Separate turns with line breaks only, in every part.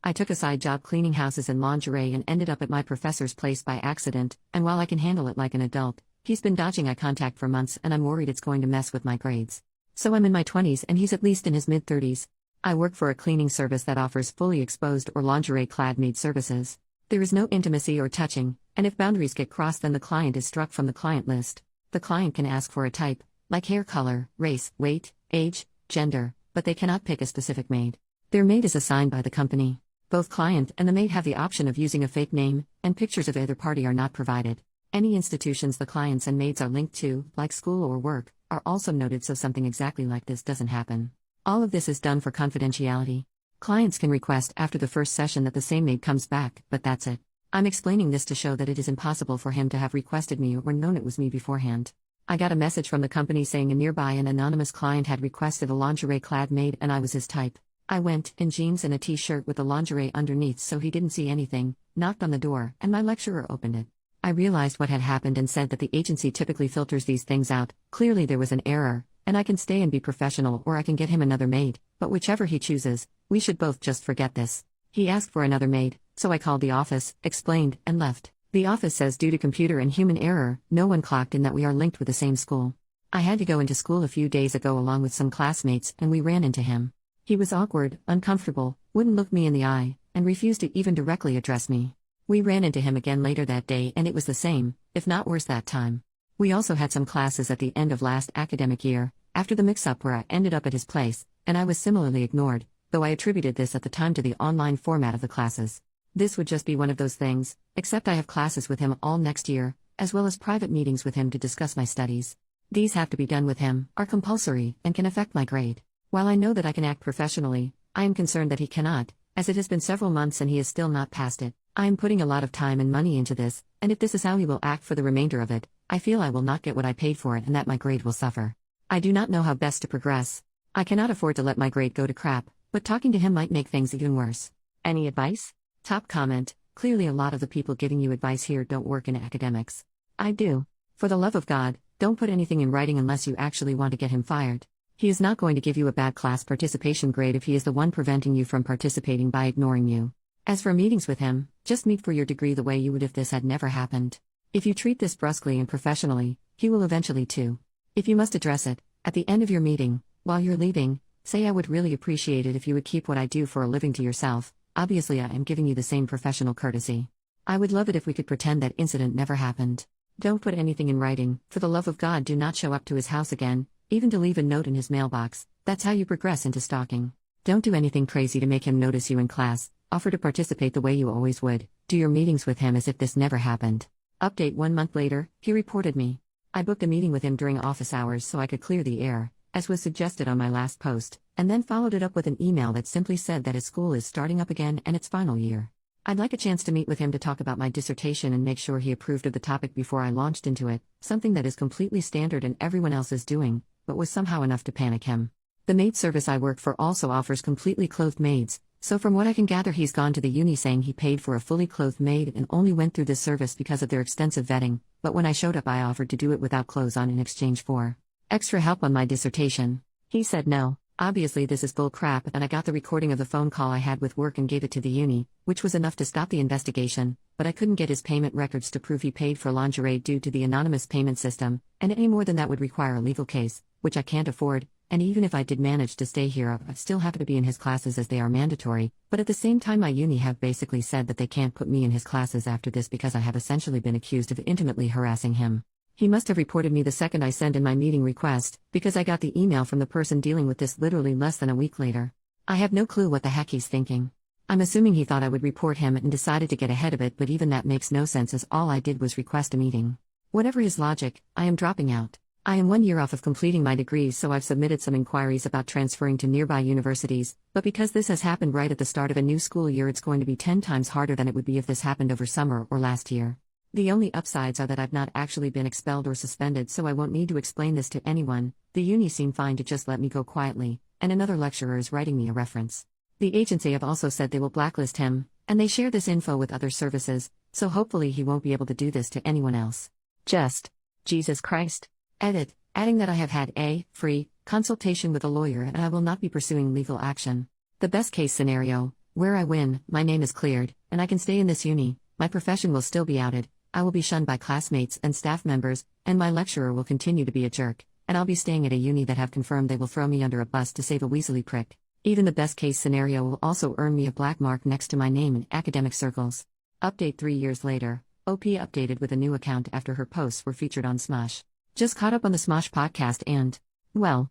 I took a side job cleaning houses and lingerie and ended up at my professor's place by accident, and while I can handle it like an adult, he's been dodging eye contact for months and I'm worried it's going to mess with my grades. So I'm in my 20s and he's at least in his mid-30s. I work for a cleaning service that offers fully exposed or lingerie-clad maid services. There is no intimacy or touching, and if boundaries get crossed then the client is struck from the client list. The client can ask for a type, like hair color, race, weight, age, gender, but they cannot pick a specific maid. Their maid is assigned by the company. Both client and the maid have the option of using a fake name, and pictures of either party are not provided. Any institutions the clients and maids are linked to, like school or work, are also noted so something exactly like this doesn't happen. All of this is done for confidentiality. Clients can request after the first session that the same maid comes back, but that's it. I'm explaining this to show that it is impossible for him to have requested me or known it was me beforehand. I got a message from the company saying a nearby and anonymous client had requested a lingerie-clad maid and I was his type. I went, in jeans and a t-shirt with the lingerie underneath so he didn't see anything, knocked on the door, and my lecturer opened it. I realized what had happened and said that the agency typically filters these things out. Clearly there was an error, and I can stay and be professional or I can get him another maid, but whichever he chooses, we should both just forget this. He asked for another maid, so I called the office, explained, and left. The office says due to computer and human error, no one clocked in that we are linked with the same school. I had to go into school a few days ago along with some classmates and we ran into him. He was awkward, uncomfortable, wouldn't look me in the eye, and refused to even directly address me. We ran into him again later that day and it was the same, if not worse that time. We also had some classes at the end of last academic year, after the mix-up where I ended up at his place, and I was similarly ignored, though I attributed this at the time to the online format of the classes. This would just be one of those things, except I have classes with him all next year, as well as private meetings with him to discuss my studies. These have to be done with him, are compulsory, and can affect my grade. While I know that I can act professionally, I am concerned that he cannot, as it has been several months and he is still not passed it. I am putting a lot of time and money into this, and if this is how he will act for the remainder of it, I feel I will not get what I paid for it and that my grade will suffer. I do not know how best to progress. I cannot afford to let my grade go to crap, but talking to him might make things even worse. Any advice? Top comment: clearly a lot of the people giving you advice here don't work in academics. I do. For the love of God, don't put anything in writing unless you actually want to get him fired. He is not going to give you a bad class participation grade if he is the one preventing you from participating by ignoring you. As for meetings with him, just meet for your degree the way you would if this had never happened. If you treat this brusquely and professionally, he will eventually too. If you must address it, at the end of your meeting, while you're leaving, say I would really appreciate it if you would keep what I do for a living to yourself. Obviously I am giving you the same professional courtesy. I would love it if we could pretend that incident never happened. Don't put anything in writing. For the love of God, do not show up to his house again, even to leave a note in his mailbox. That's how you progress into stalking. Don't do anything crazy to make him notice you in class. Offer to participate the way you always would. Do your meetings with him as if this never happened. Update: 1 month later, he reported me. I booked a meeting with him during office hours so I could clear the air, as was suggested on my last post, and then followed it up with an email that simply said that his school is starting up again and its final year. I'd like a chance to meet with him to talk about my dissertation and make sure he approved of the topic before I launched into it, something that is completely standard and everyone else is doing, but was somehow enough to panic him. The maid service I work for also offers completely clothed maids, so from what I can gather he's gone to the uni saying he paid for a fully clothed maid and only went through this service because of their extensive vetting, but when I showed up I offered to do it without clothes on in exchange for extra help on my dissertation. He said no. Obviously this is bull crap, and I got the recording of the phone call I had with work and gave it to the uni, which was enough to stop the investigation, but I couldn't get his payment records to prove he paid for lingerie due to the anonymous payment system, and any more than that would require a legal case, which I can't afford. And even if I did manage to stay here, I'd still have to be in his classes as they are mandatory, but at the same time my uni have basically said that they can't put me in his classes after this because I have essentially been accused of intimately harassing him. He must have reported me the second I sent in my meeting request, because I got the email from the person dealing with this literally less than a week later. I have no clue what the heck he's thinking. I'm assuming he thought I would report him and decided to get ahead of it, but even that makes no sense as all I did was request a meeting. Whatever his logic, I am dropping out. I am 1 year off of completing my degree, so I've submitted some inquiries about transferring to nearby universities, but because this has happened right at the start of a new school year, it's going to be 10 times harder than it would be if this happened over summer or last year. The only upsides are that I've not actually been expelled or suspended, so I won't need to explain this to anyone. The uni seemed fine to just let me go quietly, and another lecturer is writing me a reference. The agency have also said they will blacklist him, and they share this info with other services, so hopefully he won't be able to do this to anyone else. Just Jesus Christ. Edit, adding that I have had a free consultation with a lawyer and I will not be pursuing legal action. The best case scenario, Where I win, my name is cleared, and I can stay in this uni, my profession will still be outed, I will be shunned by classmates and staff members, and my lecturer will continue to be a jerk, and I'll be staying at a uni that have confirmed they will throw me under a bus to save a weaselly prick. Even the best case scenario will also earn me a black mark next to my name in academic circles. Update 3 years later, OP updated with a new account after her posts were featured on Smosh. Just caught up on the Smosh podcast and, well.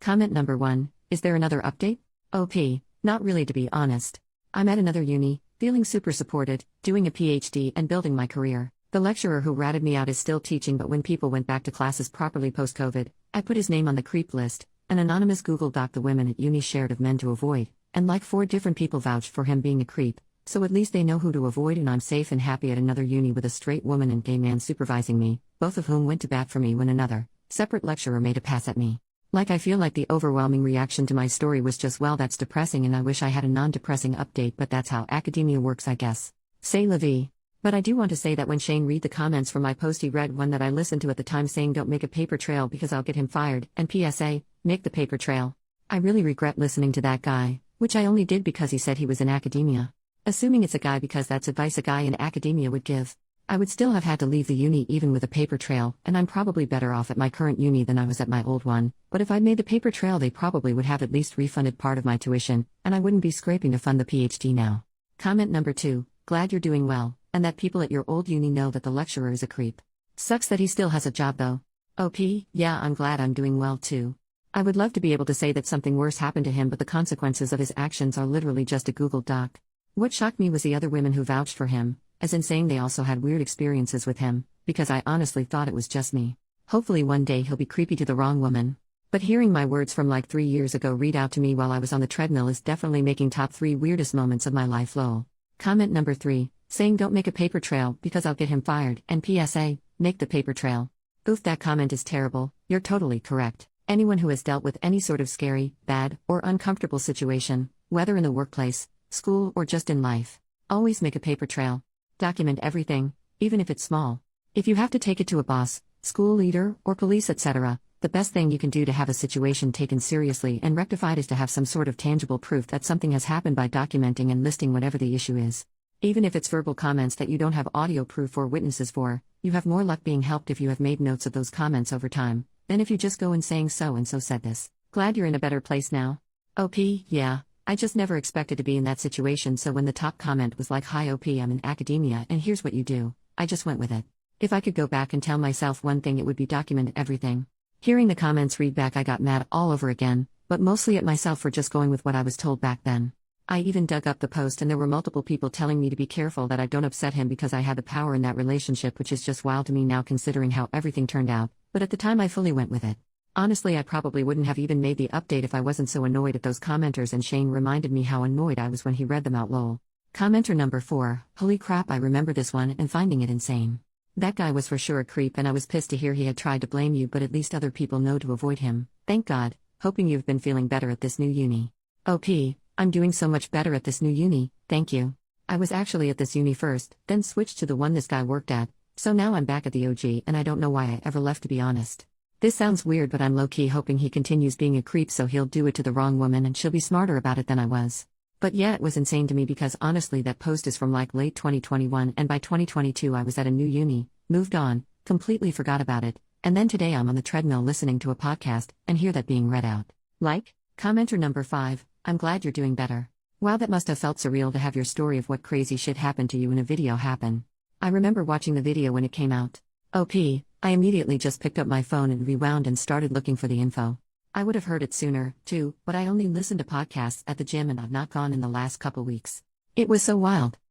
Comment number 1, is there another update? OP, not really to be honest. I'm at another uni, feeling super supported, doing a PhD and building my career. The lecturer who ratted me out is still teaching, but when people went back to classes properly post-COVID, I put his name on the creep list. An anonymous Google Doc the women at uni shared of men to avoid, and like 4 different people vouched for him being a creep, so at least they know who to avoid, and I'm safe and happy at another uni with a straight woman and gay man supervising me, both of whom went to bat for me when another separate lecturer made a pass at me. Like I feel like the overwhelming reaction to my story was just, well, that's depressing, and I wish I had a non-depressing update, but that's how academia works, I guess. C'est la vie. But I do want to say that when Shane read the comments from my post, he read one that I listened to at the time saying don't make a paper trail because I'll get him fired, and PSA, make the paper trail. I really regret listening to that guy, which I only did because he said he was in academia. Assuming it's a guy because that's advice a guy in academia would give. I would still have had to leave the uni even with a paper trail, and I'm probably better off at my current uni than I was at my old one, but if I'd made the paper trail they probably would have at least refunded part of my tuition, and I wouldn't be scraping to fund the PhD now. Comment number 2, glad you're doing well, and that people at your old uni know that the lecturer is a creep. Sucks that he still has a job though. OP, yeah, I'm glad I'm doing well too. I would love to be able to say that something worse happened to him, but the consequences of his actions are literally just a Google Doc. What shocked me was the other women who vouched for him, as in saying they also had weird experiences with him, because I honestly thought it was just me. Hopefully one day he'll be creepy to the wrong woman. But hearing my words from like 3 years ago read out to me while I was on the treadmill is definitely making top 3 weirdest moments of my life lol. Comment number 3, saying don't make a paper trail because I'll get him fired, and PSA, make the paper trail. Oof, that comment is terrible, you're totally correct. Anyone who has dealt with any sort of scary, bad, or uncomfortable situation, whether in the workplace, school, or just in life, always make a paper trail. Document everything, even if it's small. If you have to take it to a boss, school leader, or police, etc., the best thing you can do to have a situation taken seriously and rectified is to have some sort of tangible proof that something has happened by documenting and listing whatever the issue is. Even if it's verbal comments that you don't have audio proof or witnesses for, you have more luck being helped if you have made notes of those comments over time, than if you just go in saying so and so said this. Glad you're in a better place now. OP, yeah. I just never expected to be in that situation, so when the top comment was like, hi OP, I'm in academia and here's what you do, I just went with it. If I could go back and tell myself one thing, it would be document everything. Hearing the comments read back, I got mad all over again, but mostly at myself for just going with what I was told back then. I even dug up the post and there were multiple people telling me to be careful that I don't upset him because I had the power in that relationship, which is just wild to me now considering how everything turned out, but at the time I fully went with it. Honestly, I probably wouldn't have even made the update if I wasn't so annoyed at those commenters, and Shane reminded me how annoyed I was when he read them out lol. Commenter number 4, holy crap, I remember this one and finding it insane. That guy was for sure a creep and I was pissed to hear he had tried to blame you, but at least other people know to avoid him. Thank God, hoping you've been feeling better at this new uni. OP, I'm doing so much better at this new uni, thank you. I was actually at this uni first, then switched to the one this guy worked at, so now I'm back at the OG and I don't know why I ever left, to be honest. This sounds weird, but I'm low-key hoping he continues being a creep so he'll do it to the wrong woman and she'll be smarter about it than I was. But yeah, it was insane to me because honestly that post is from like late 2021 and by 2022 I was at a new uni, moved on, completely forgot about it, and then today I'm on the treadmill listening to a podcast and hear that being read out. Like? Commenter number 5, I'm glad you're doing better. Wow, that must have felt surreal to have your story of what crazy shit happened to you in a video happen. I remember watching the video when it came out. OP, I immediately just picked up my phone and rewound and started looking for the info. I would have heard it sooner, too, but I only listened to podcasts at the gym and I've not gone in the last couple weeks. It was so wild.